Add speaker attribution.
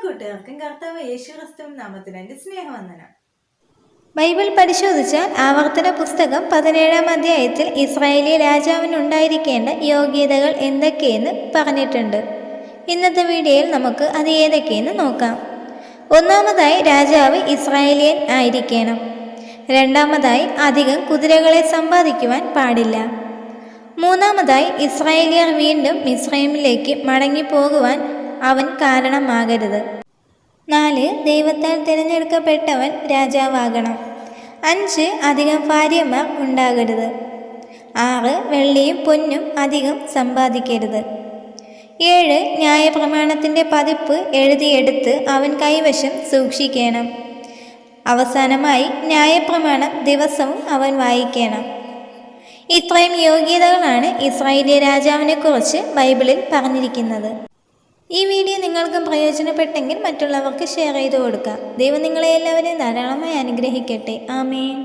Speaker 1: കൂട്ടുകാർക്കും കർത്താവ് യേശു ക്രിസ്തുവിൻ നാമത്തിൽ എൻ്റെ സ്നേഹവന്ദനം.
Speaker 2: ബൈബിൾ പരിശോധിച്ചാൽ ആവർത്തന പുസ്തകം 17-ാം അധ്യായത്തിൽ ഇസ്രായേലി രാജാവിനുണ്ടായിരിക്കേണ്ട യോഗ്യതകൾ എന്തൊക്കെയെന്ന് പറഞ്ഞിട്ടുണ്ട്. ഇന്നത്തെ വീഡിയോയിൽ നമുക്ക് അത് ഏതൊക്കെയെന്ന് നോക്കാം. ഒന്നാമതായി, രാജാവ് ഇസ്രായേലിയൻ ആയിരിക്കണം. രണ്ടാമതായി, അധികം കുതിരകളെ സമ്പാദിക്കുവാൻ പാടില്ല. മൂന്നാമതായി, ഇസ്രായേലിയർ വീണ്ടും മിസ്രൈമിലേക്ക് മടങ്ങിപ്പോകുവാൻ അവൻ കാരണമാകരുത്. 4. ദൈവത്താൽ തിരഞ്ഞെടുക്കപ്പെട്ടവൻ രാജാവാകണം. 5. അധികം ഭാര്യമാർ ഉണ്ടാകരുത്. 6. വെള്ളിയും പൊന്നും അധികം സമ്പാദിക്കരുത്. 7. ന്യായപ്രമാണത്തിൻ്റെ പതിപ്പ് എഴുതിയെടുത്ത് അവൻ കൈവശം സൂക്ഷിക്കണം. അവസാനമായി, ന്യായപ്രമാണം ദിവസവും അവൻ വായിക്കണം. ഇത്രയും യോഗ്യതകളാണ് ഇസ്രായേലി രാജാവിനെക്കുറിച്ച് ബൈബിളിൽ പറഞ്ഞിരിക്കുന്നത്. ഈ വീഡിയോ നിങ്ങൾക്കും പ്രയോജനപ്പെട്ടെങ്കിൽ മറ്റുള്ളവർക്ക് ഷെയർ ചെയ്ത് കൊടുക്കുക. ദൈവം നിങ്ങളെ എല്ലാവരെയും ധാരാളമായി അനുഗ്രഹിക്കട്ടെ. ആമേൻ.